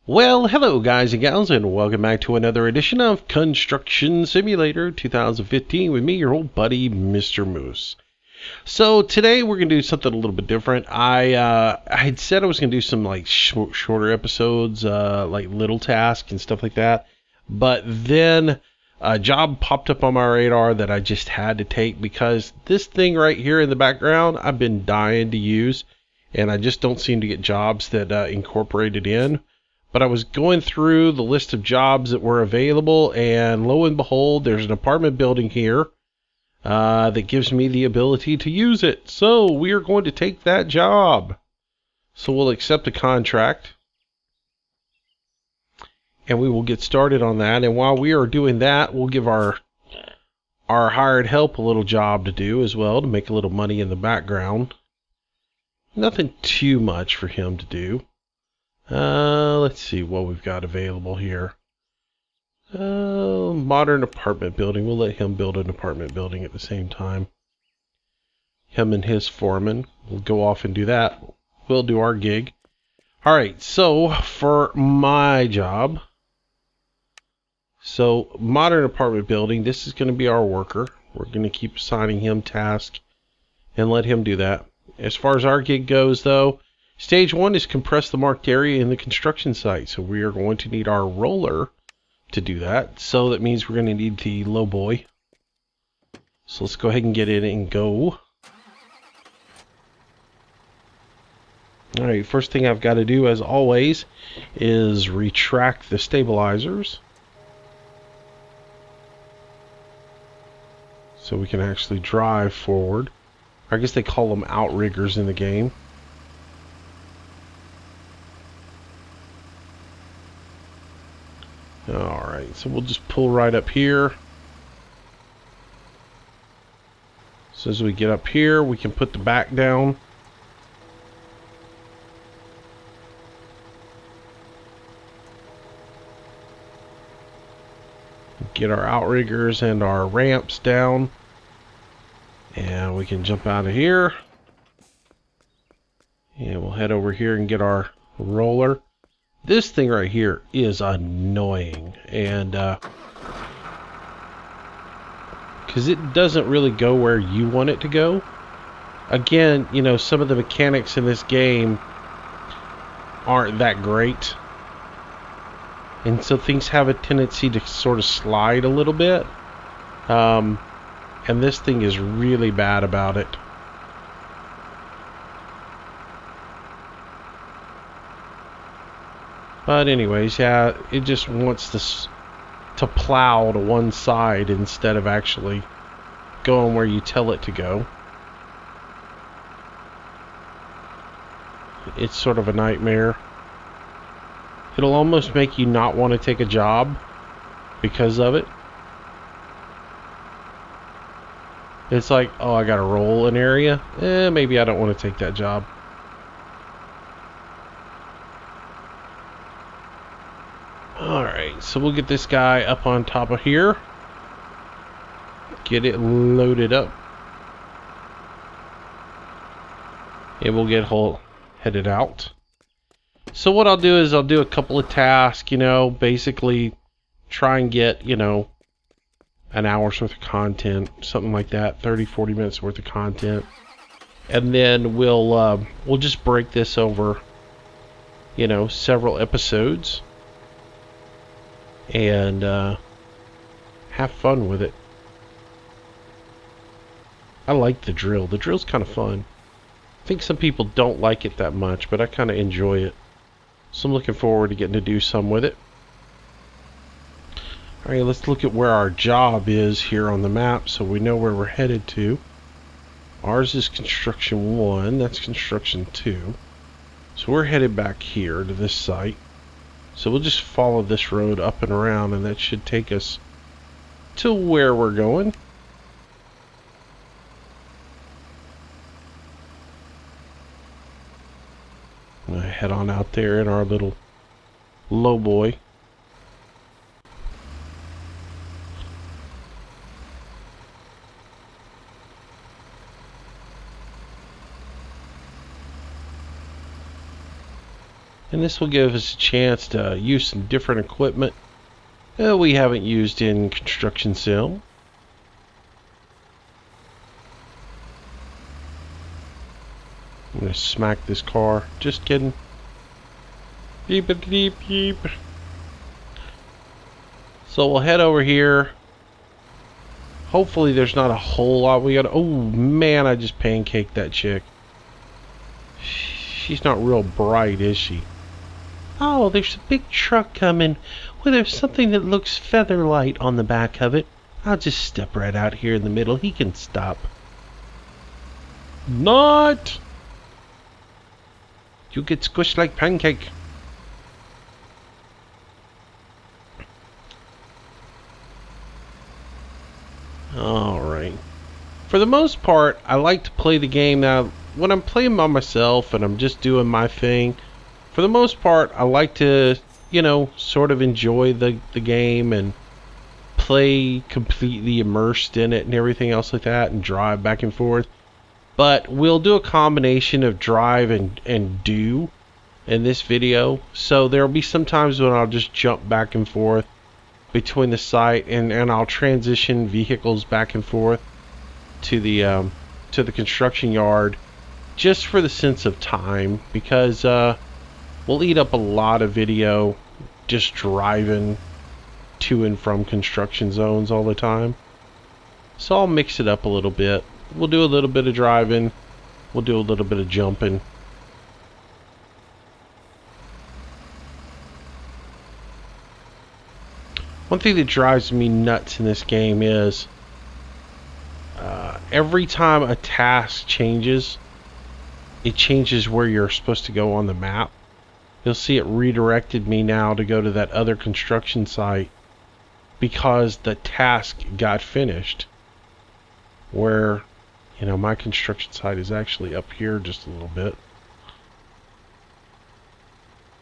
Well, hello guys and gals, and welcome back to another edition of Construction Simulator 2015 with me, your old buddy, Mr. Moose. So today we're going to do something a little bit different. I had said I was going to do some like shorter episodes, like little tasks and stuff like that. But then a job popped up on my radar that I just had to take because this thing right here in the background, I've been dying to use. And I just don't seem to get jobs that incorporate it in. But I was going through the list of jobs that were available, and lo and behold, there's an apartment building here that gives me the ability to use it. So we are going to take that job. So we'll accept a contract, and we will get started on that. And while we are doing that, we'll give our hired help a little job to do as well to make a little money in the background. Nothing too much for him to do. Let's see what we've got available here. Modern apartment building. We'll let him build an apartment building at the same time. Him and his foreman will go off and do that. We'll do our gig. Alright, so for my job. So, modern apartment building. This is going to be our worker. We're going to keep assigning him tasks and let him do that. As far as our gig goes, though, Stage 1 is compress the marked area in the construction site. So we are going to need our roller to do that. So that means we're going to need the low boy. So let's go ahead and get in and go. Alright, first thing I've got to do, as always, is retract the stabilizers. So we can actually drive forward. I guess they call them outriggers in the game. Alright, so we'll just pull right up here. So as we get up here, we can put the back down. Get our outriggers and our ramps down. And we can jump out of here. And we'll head over here and get our roller. This thing right here is annoying, and because it doesn't really go where you want it to go. Again, you know, some of the mechanics in this game aren't that great, and so things have a tendency to sort of slide a little bit, and this thing is really bad about it. But anyways, yeah, it just wants this to plow to one side instead of actually going where you tell it to go. It's sort of a nightmare. It'll almost make you not want to take a job because of it. It's like, oh, I gotta roll an area. Maybe I don't want to take that job. Alright, so we'll get this guy up on top of here. Get it loaded up. And we'll get headed out. So what I'll do is I'll do a couple of tasks, you know, basically try and get, you know, an hour's worth of content, something like that, 30-40 minutes worth of content. And then we'll just break this over, you know, several episodes. And have fun with it. I like the drill. The drill's kind of fun. I think some people don't like it that much, but I kind of enjoy it. So I'm looking forward to getting to do some with it. Alright, let's look at where our job is here on the map so we know where we're headed to. Ours is construction 1, that's construction 2. So we're headed back here to this site. So we'll just follow this road up and around, and that should take us to where we're going. I'm gonna head on out there in our little low boy. And this will give us a chance to use some different equipment that we haven't used in Construction Sim. I'm going to smack this car. Just kidding. Beep, beep, beep, beep. So we'll head over here. Hopefully there's not a whole lot we got. Oh man, I just pancaked that chick. She's not real bright, is she? Oh, there's a big truck coming. Well, there's something that looks feather light on the back of it. I'll just step right out here in the middle. He can stop. Not! You get squished like pancake. Alright. For the most part, I like to play the game now. When I'm playing by myself and I'm just doing my thing, for the most part, I like to, you know, sort of enjoy the game and play completely immersed in it and everything else like that and drive back and forth. But we'll do a combination of drive and do in this video. So there'll be some times when I'll just jump back and forth between the site and I'll transition vehicles back and forth to the construction yard just for the sense of time, because we'll eat up a lot of video just driving to and from construction zones all the time. So I'll mix it up a little bit. We'll do a little bit of driving. We'll do a little bit of jumping. One thing that drives me nuts in this game is every time a task changes, it changes where you're supposed to go on the map. You'll see it redirected me now to go to that other construction site because the task got finished. Where, you know, my construction site is actually up here just a little bit.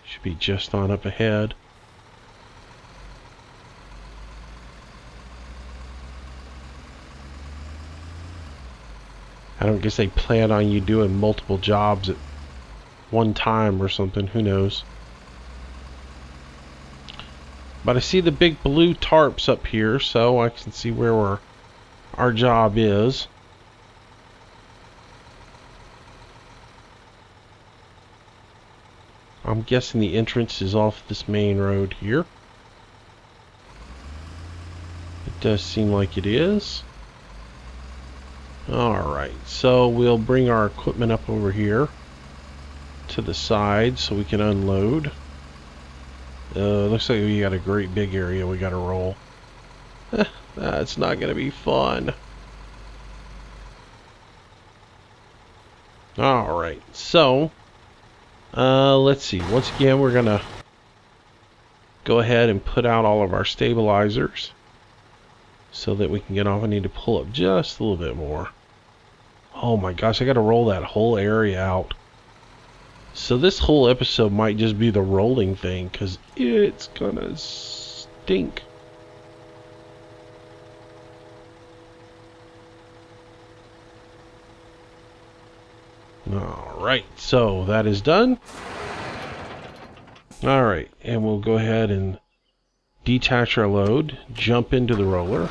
Should be just on up ahead. I don't guess they plan on you doing multiple jobs at one time or something. Who knows? But I see the big blue tarps up here, so I can see where our job is. I'm guessing the entrance is off this main road here. It does seem like it is. Alright, so we'll bring our equipment up over here to the side so we can unload. Looks like we got a great big area we gotta roll. That's not gonna be fun. Alright, so let's see. Once again, we're gonna go ahead and put out all of our stabilizers so that we can get off. I need to pull up just a little bit more. Oh my gosh, I gotta roll that whole area out. So this whole episode might just be the rolling thing, because it's gonna stink. Alright, so that is done. Alright, and we'll go ahead and detach our load, jump into the roller.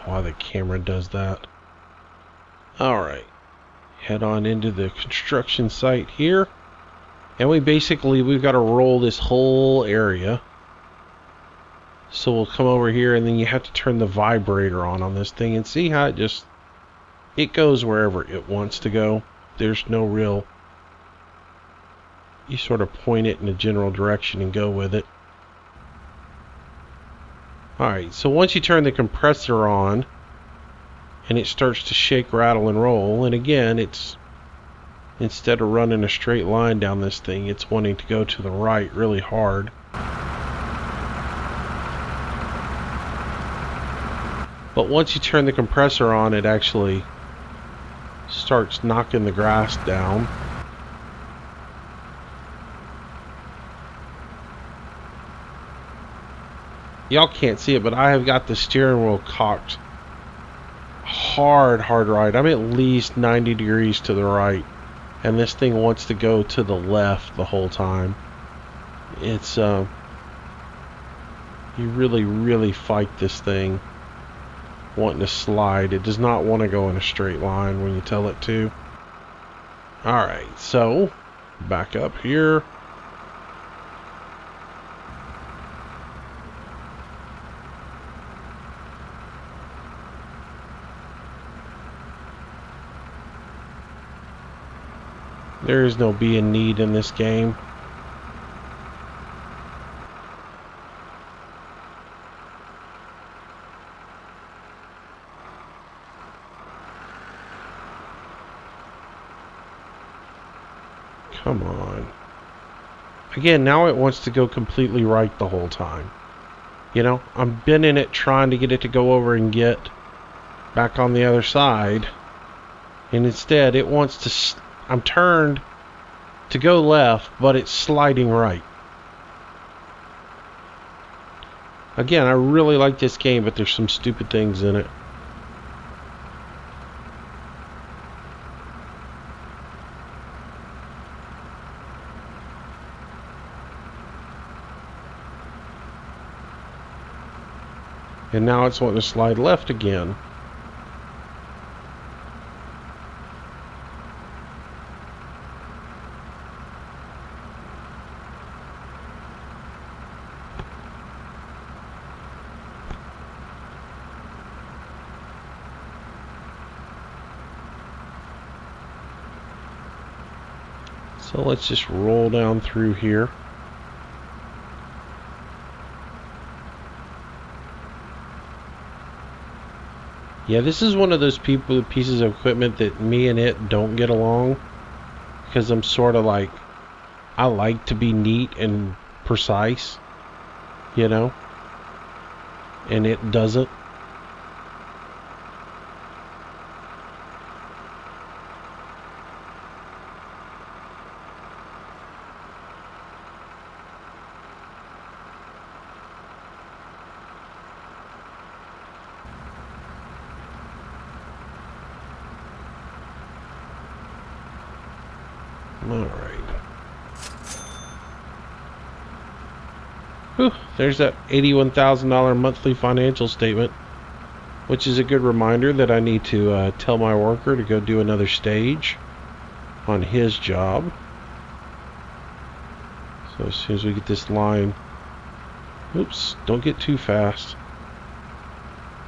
Why the camera does that. Alright, head on into the construction site here, and we've got to roll this whole area. So we'll come over here, and then you have to turn the vibrator on this thing and see how it goes wherever it wants to go. There's no real, you sort of point it in a general direction and go with it. Alright, so once you turn the compressor on and it starts to shake, rattle, and roll, and again, it's instead of running a straight line down this thing, it's wanting to go to the right really hard. But once you turn the compressor on, it actually starts knocking the grass down. Y'all can't see it, but I have got the steering wheel cocked hard right. I'm at least 90 degrees to the right, and this thing wants to go to the left the whole time. It's you really fight this thing wanting to slide. It does not want to go in a straight line when you tell it to. Alright, so back up here. There is no being need in this game. Come on. Again, now it wants to go completely right the whole time. You know, I've been in it trying to get it to go over and get back on the other side. And instead, it wants to... I'm turned to go left, but it's sliding right. Again, I really like this game, but there's some stupid things in it. And now it's wanting to slide left again. So let's just roll down through here. Yeah, this is one of those pieces of equipment that me and it don't get along, because I'm sort of like, I like to be neat and precise, you know, and it doesn't. Alright. Whew, there's that $81,000 monthly financial statement, which is a good reminder that I need to tell my worker to go do another stage on his job. So as soon as we get this line... Oops, don't get too fast.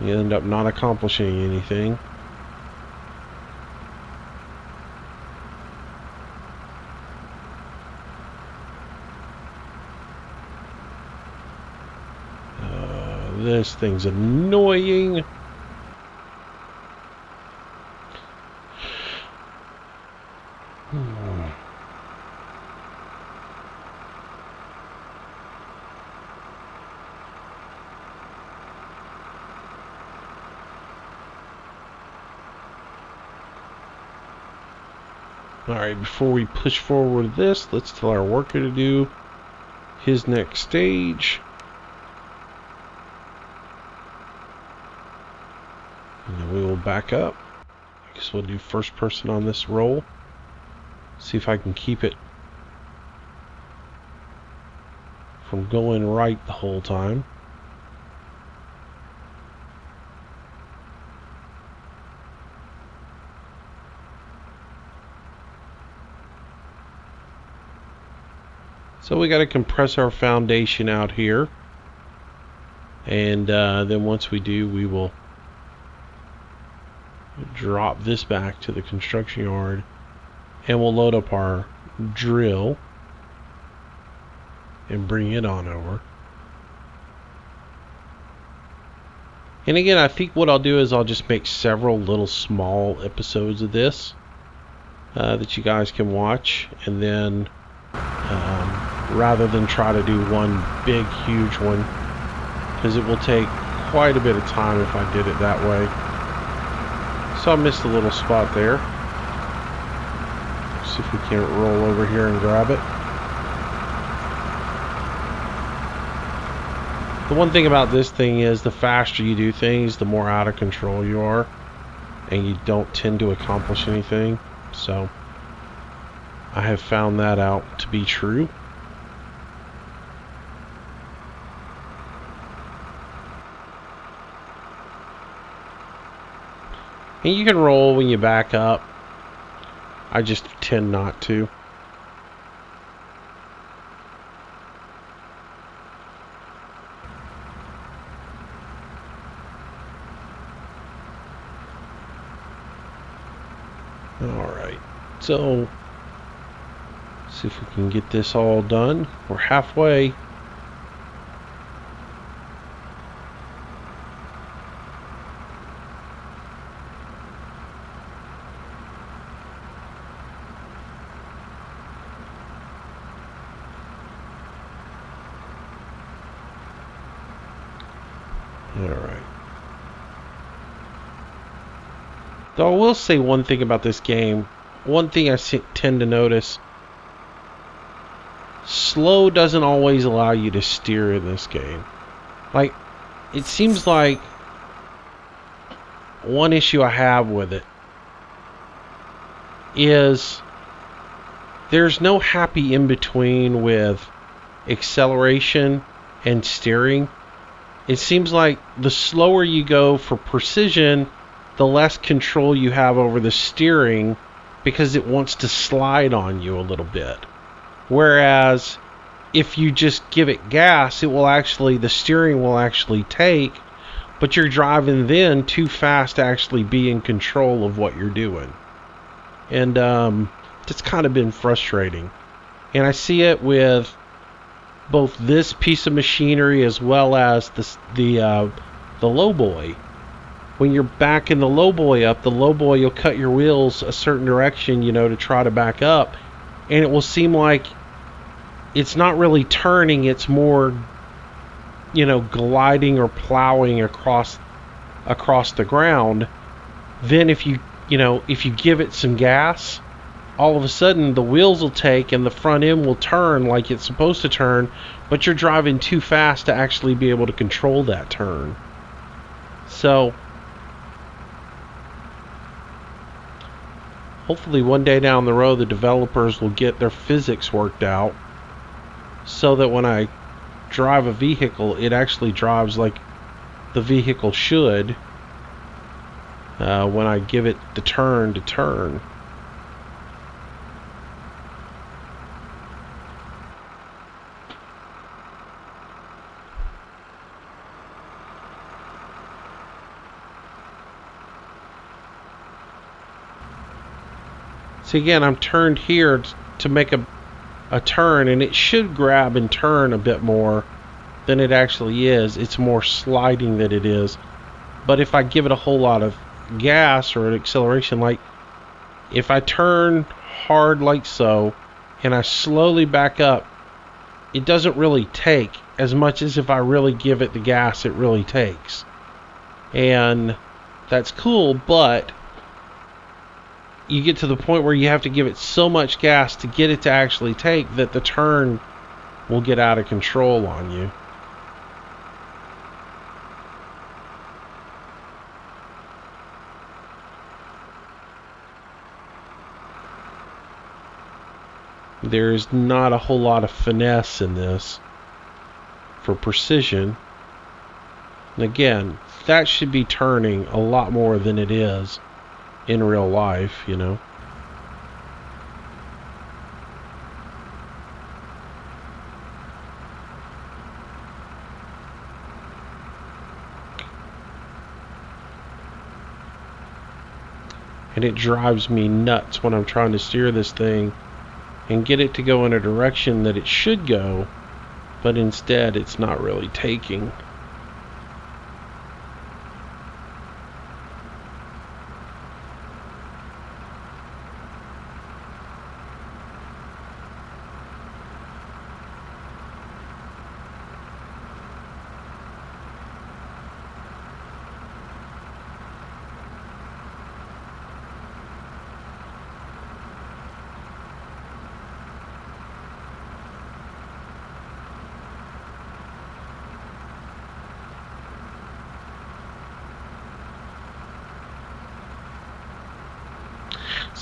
You end up not accomplishing anything. This thing's annoying. Alright, before we push forward this, let's tell our worker to do his next stage. And then we will back up. I guess we'll do first person on this roll. See if I can keep it from going right the whole time. So we got to compress our foundation out here, and then once we do, we will drop this back to the construction yard, and we'll load up our drill and bring it on over. And again, I think what I'll do is I'll just make several little small episodes of this that you guys can watch, and then rather than try to do one big huge one, because it will take quite a bit of time if I did it that way. So I missed a little spot there. See if we can't roll over here and grab it. The one thing about this thing is the faster you do things, the more out of control you are, and you don't tend to accomplish anything. So I have found that out to be true. And you can roll when you back up. I just tend not to. Alright, so see if we can get this all done. We're halfway. Alright. Though I will say one thing about this game. One thing I tend to notice. Slow doesn't always allow you to steer in this game. Like, it seems like one issue I have with it is there's no happy in between with acceleration and steering. It seems like the slower you go for precision, the less control you have over the steering because it wants to slide on you a little bit. Whereas if you just give it gas, the steering will actually take, but you're driving then too fast to actually be in control of what you're doing. And it's kind of been frustrating. And I see it with both this piece of machinery as well as the lowboy. When you're backing the lowboy up, the lowboy, you'll cut your wheels a certain direction, to try to back up. And it will seem like it's not really turning, it's more, gliding or plowing across the ground. Then if you give it some gas, all of a sudden the wheels will take and the front end will turn like it's supposed to turn, but you're driving too fast to actually be able to control that turn. So hopefully one day down the road the developers will get their physics worked out so that when I drive a vehicle, it actually drives like the vehicle should when I give it the turn to turn. See, again, I'm turned here to make a turn, and it should grab and turn a bit more than it actually is. It's more sliding than it is. But if I give it a whole lot of gas or an acceleration, like if I turn hard like so, and I slowly back up, it doesn't really take as much as if I really give it the gas it really takes. And that's cool, but you get to the point where you have to give it so much gas to get it to actually take that the turn will get out of control on you. There's not a whole lot of finesse in this for precision. And again, that should be turning a lot more than it is in real life, And it drives me nuts when I'm trying to steer this thing and get it to go in a direction that it should go, but instead it's not really taking.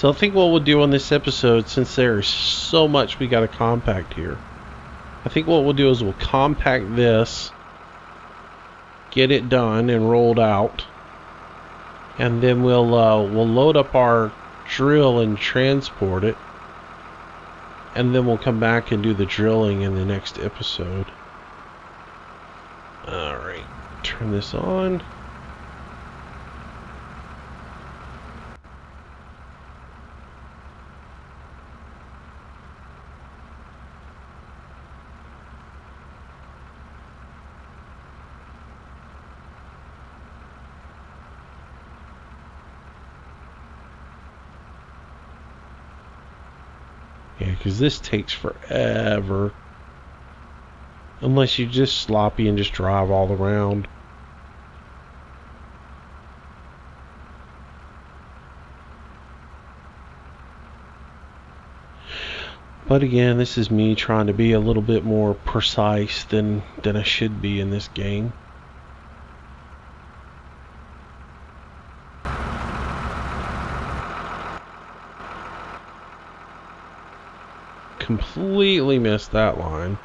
So I think what we'll do on this episode, since there's so much we got to compact here, I think what we'll do is we'll compact this, get it done and rolled out, and then we'll load up our drill and transport it, and then we'll come back and do the drilling in the next episode. Alright, turn this on. Yeah, because this takes forever. Unless you're just sloppy and just drive all around. But again, this is me trying to be a little bit more precise than I should be in this game. Completely missed that line.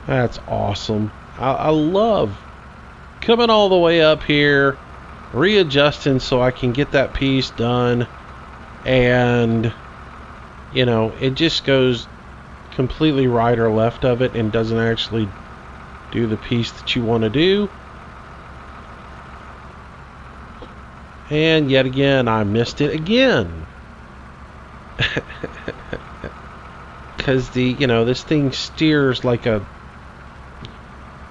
That's awesome. I love coming all the way up here, readjusting so I can get that piece done, and you know, it just goes completely right or left of it and doesn't actually do the piece that you want to do. And yet again, I missed it again. Because this thing steers like a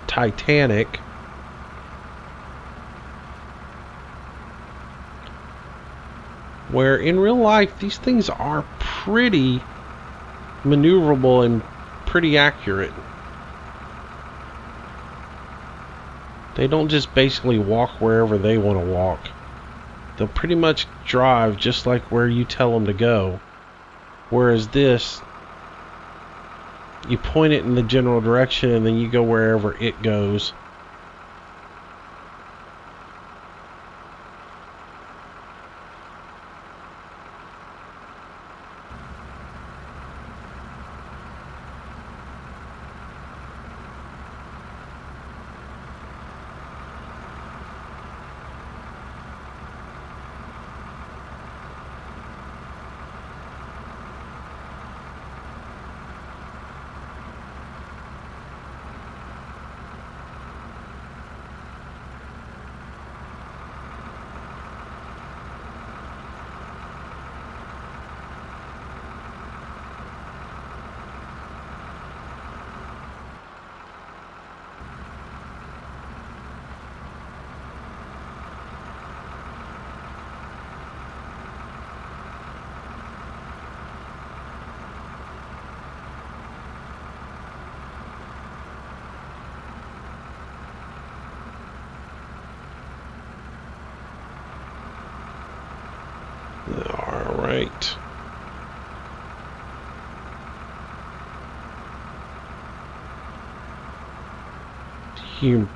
Titanic. Where in real life, these things are pretty maneuverable and pretty accurate. They don't just basically walk wherever they want to walk. They'll pretty much drive just like where you tell them to go. Whereas this, you point it in the general direction and then you go wherever it goes. Alright. You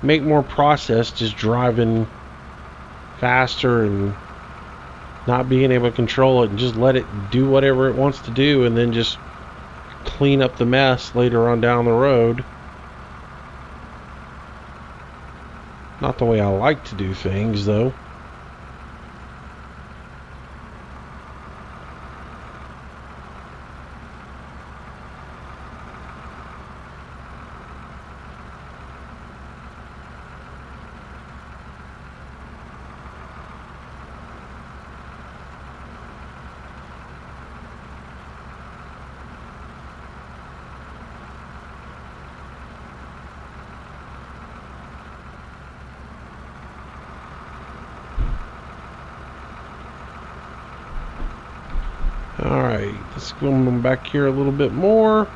make more process just driving faster and not being able to control it and just let it do whatever it wants to do and then just clean up the mess later on down the road. Not the way I like to do things, though. Alright, let's go back here a little bit more.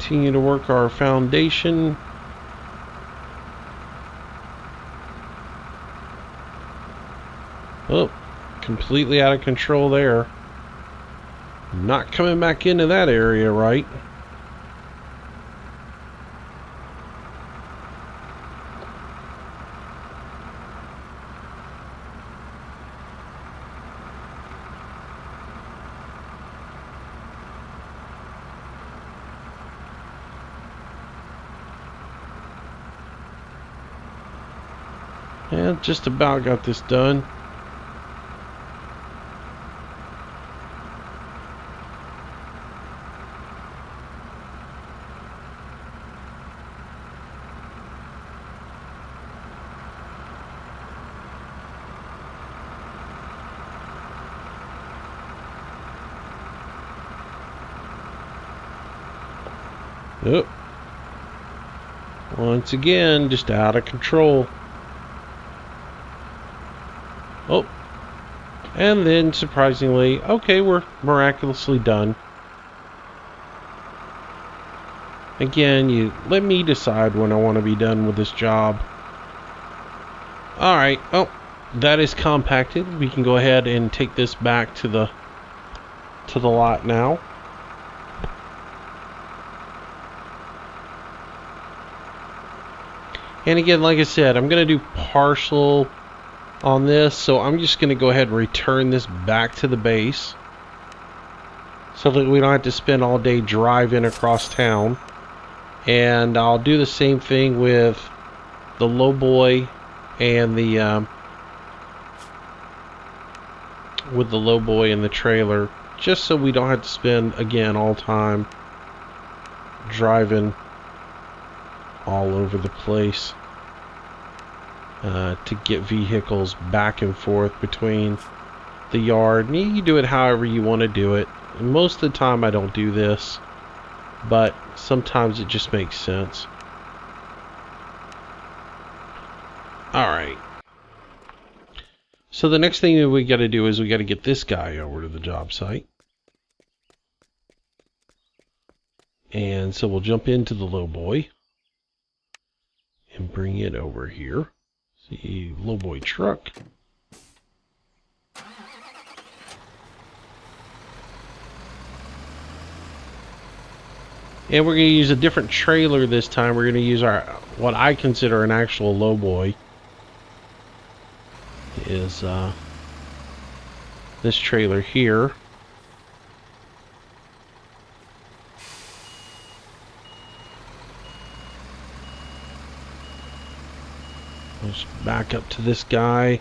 Continue to work our foundation. Oh, completely out of control there. Not coming back into that area right. And just about got this done. Oh. Once again, just out of control. Oh. And then, surprisingly, okay, we're miraculously done. Again, you let me decide when I want to be done with this job. Alright, oh, that is compacted. We can go ahead and take this back to the lot now. And again, like I said, I'm going to do partial on this, so I'm just going to go ahead and return this back to the base so that we don't have to spend all day driving across town. And I'll do the same thing with the lowboy and the trailer, just so we don't have to spend again all time driving all over the place to get vehicles back and forth between the yard. And you do it however you want to do it. And most of the time I don't do this, but sometimes it just makes sense. Alright. So the next thing that we got to do is we got to get this guy over to the job site. And so we'll jump into the lowboy and bring it over here. See, lowboy truck. And we're going to use a different trailer this time. We're going to use what I consider an actual lowboy. Is this trailer here. Let's back up to this guy.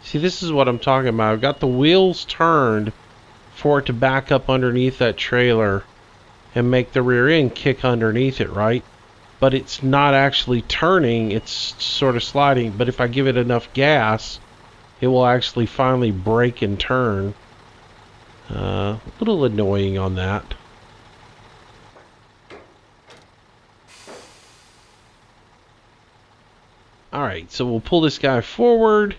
See, this is what I'm talking about. I've got the wheels turned for it to back up underneath that trailer and make the rear end kick underneath it, right? But it's not actually turning, it's sort of sliding. But if I give it enough gas, it will actually finally brake and turn. A little annoying on that. Alright, so we'll pull this guy forward.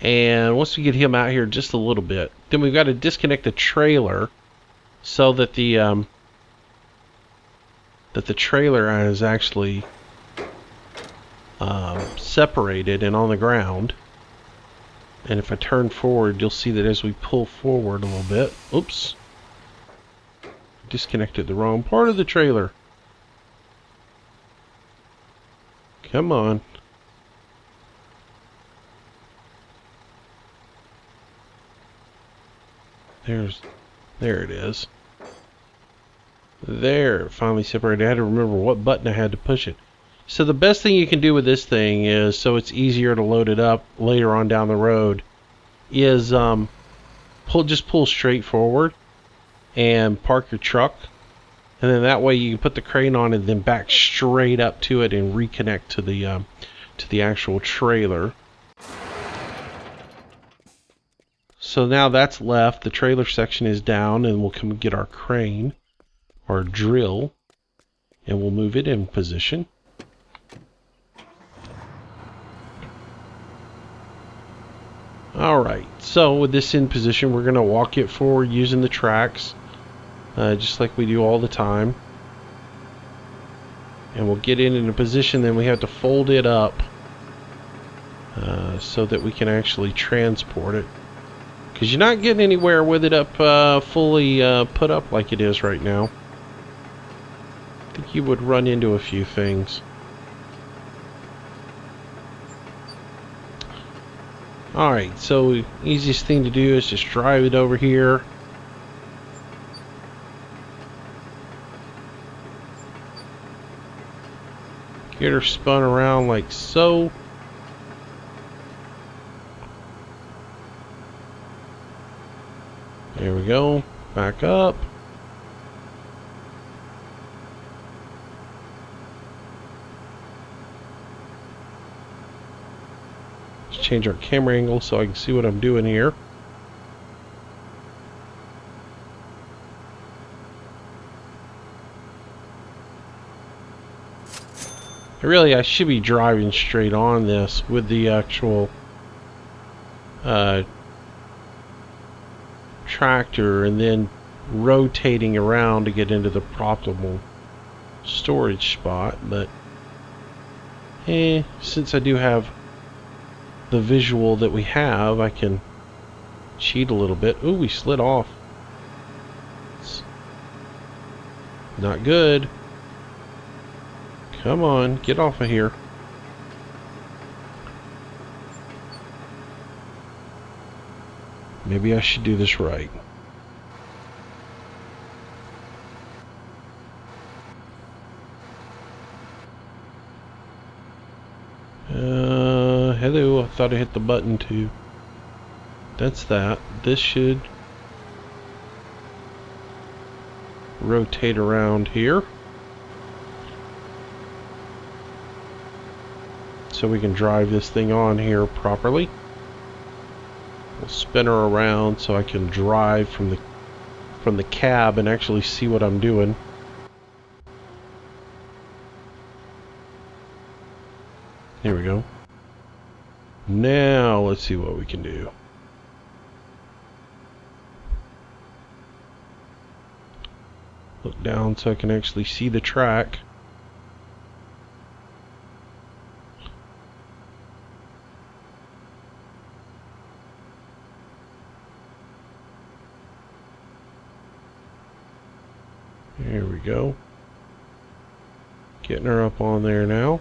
And once we get him out here just a little bit, then we've got to disconnect the trailer so that the trailer is actually separated and on the ground. And if I turn forward, you'll see that as we pull forward a little bit, oops, disconnected the wrong part of the trailer. Come on. There it is. There, finally separated. I had to remember what button I had to push it. So the best thing you can do with this thing is, so it's easier to load it up later on down the road, is just pull straight forward and park your truck, and then that way you can put the crane on and then back straight up to it and reconnect to the actual trailer. So now that's left, the trailer section is down, and we'll come and get our crane, or drill, and we'll move it in position. Alright, so with this in position, we're going to walk it forward using the tracks, just like we do all the time. And we'll get it in a position, then we have to fold it up so that we can actually transport it. Because you're not getting anywhere with it up fully put up like it is right now. I think you would run into a few things. Alright, so easiest thing to do is just drive it over here. Get her spun around like so. There we go. Back up. Let's change our camera angle so I can see what I'm doing here. Really, I should be driving straight on this with the actual tractor and then rotating around to get into the optimal storage spot, but since I do have the visual that we have, I can cheat a little bit. Ooh, we slid off. It's not good. Come on, get off of here. Maybe I should do this right. Hello, I thought I hit the button too. That's that. This should rotate around here. So we can drive this thing on here properly. We'll spin her around so I can drive from the cab and actually see what I'm doing. Here we go. Now let's see what we can do. Look down so I can actually see the track. There we go. Getting her up on there now.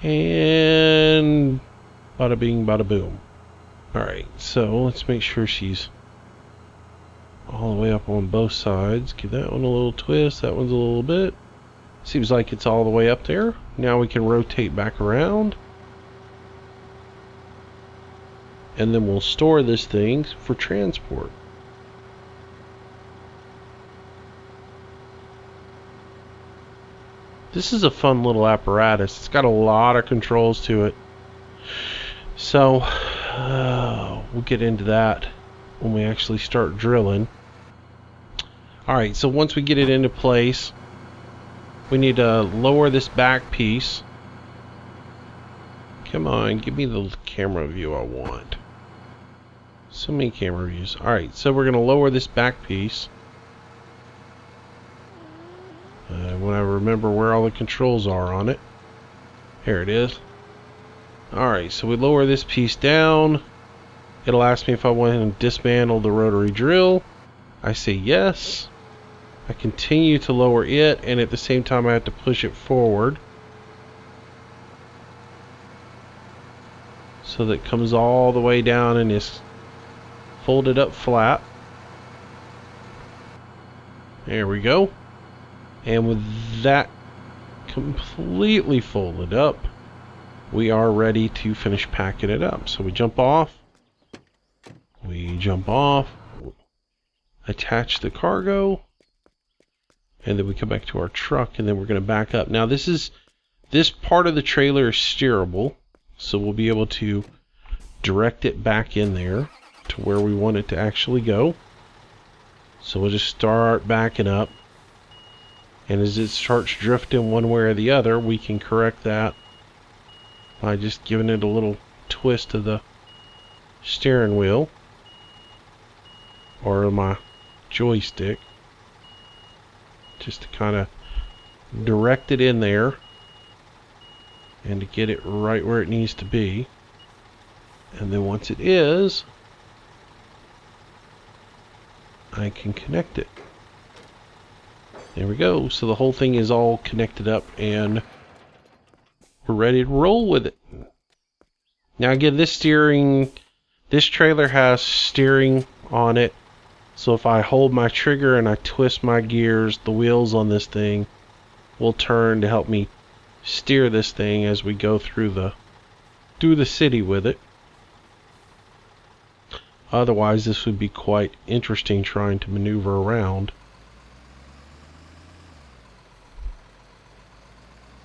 And bada bing, bada boom. Alright, so let's make sure she's all the way up on both sides. Give that one a little twist, that one's a little bit. Seems like it's all the way up there. Now we can rotate back around. And then we'll store this thing for transport. This is a fun little apparatus. It's got a lot of controls to it. So, we'll get into that when we actually start drilling. Alright, so once we get it into place, we need to lower this back piece. Come on, give me the camera view I want. So many camera views. Alright, so we're going to lower this back piece. When I remember where all the controls are on it. Here it is. Alright, so we lower this piece down. It'll ask me if I want to dismantle the rotary drill. I say yes. I continue to lower it, and at the same time I have to push it forward. So that it comes all the way down and is folded up flat. There we go. And with that completely folded up, we are ready to finish packing it up. So we jump off, attach the cargo, and then we come back to our truck, and then we're going to back up. Now this part of the trailer is steerable, so we'll be able to direct it back in there to where we want it to actually go. So we'll just start backing up. And as it starts drifting one way or the other, we can correct that by just giving it a little twist of the steering wheel or my joystick, just to kind of direct it in there and to get it right where it needs to be. And then once it is, I can connect it. There we go. So the whole thing is all connected up and we're ready to roll with it. Now again, this trailer has steering on it. So if I hold my trigger and I twist my gears, the wheels on this thing will turn to help me steer this thing as we go through the city with it. Otherwise, this would be quite interesting trying to maneuver around.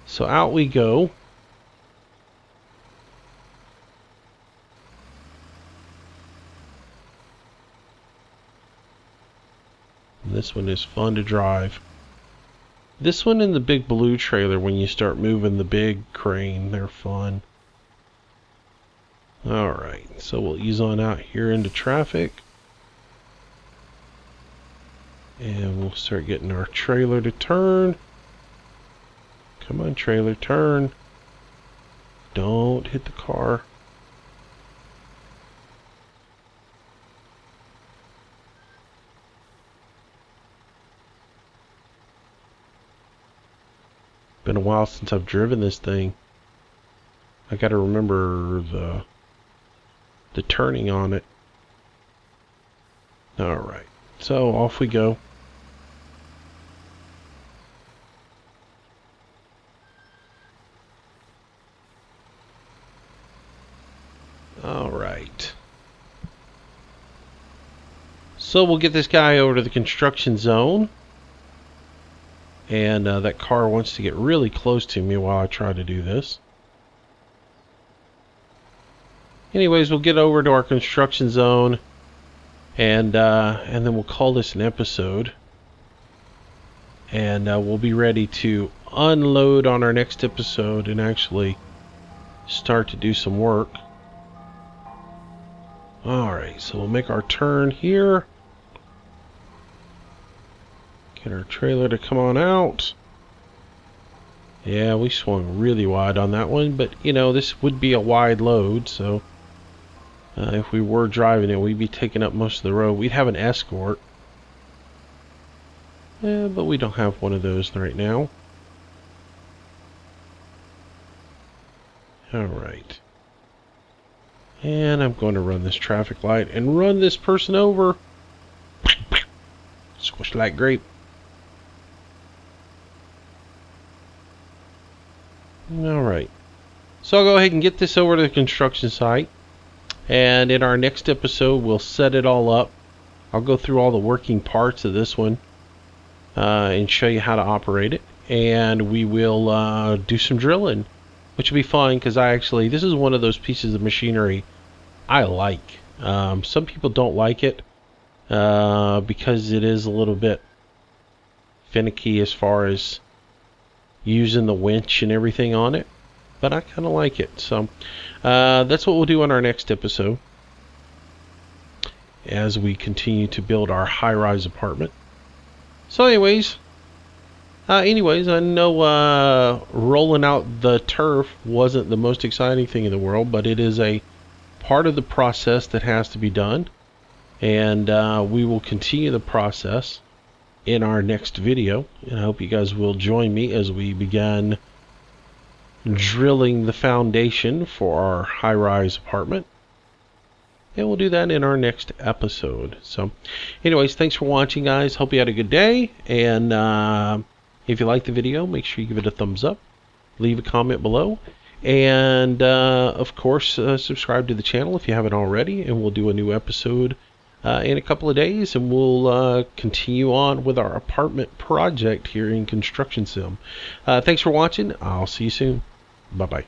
So out we go. This one is fun to drive. This one and the big blue trailer, when you start moving the big crane, they're fun. Alright, so we'll ease on out here into traffic. And we'll start getting our trailer to turn. Come on, trailer, turn. Don't hit the car. Been a while since I've driven this thing. I gotta remember the turning on it. Alright, so off we go. Alright. So we'll get this guy over to the construction zone. And that car wants to get really close to me while I try to do this. Anyways, we'll get over to our construction zone, and then we'll call this an episode. And we'll be ready to unload on our next episode and actually start to do some work. Alright, so we'll make our turn here. Get our trailer to come on out. Yeah, we swung really wide on that one, but you know, this would be a wide load, so if we were driving it, we'd be taking up most of the road. We'd have an escort. Yeah, but we don't have one of those right now. Alright. And I'm going to run this traffic light and run this person over. Squish like grape. Alright, so I'll go ahead and get this over to the construction site, and in our next episode we'll set it all up. I'll go through all the working parts of this one and show you how to operate it, and we will do some drilling, which will be fun because this is one of those pieces of machinery I like. Some people don't like it because it is a little bit finicky as far as using the winch and everything on it, but I kind of like it. So that's what we'll do on our next episode as we continue to build our high-rise apartment. So anyways, I know rolling out the turf wasn't the most exciting thing in the world, but it is a part of the process that has to be done, and we will continue the process in our next video, and I hope you guys will join me as we begin drilling the foundation for our high-rise apartment, and we'll do that in our next episode. So anyways, thanks for watching, guys. Hope you had a good day, and if you liked the video, make sure you give it a thumbs up, leave a comment below, and of course subscribe to the channel if you haven't already, and we'll do a new episode in a couple of days, and we'll continue on with our apartment project here in Construction Sim. Thanks for watching. I'll see you soon. Bye-bye.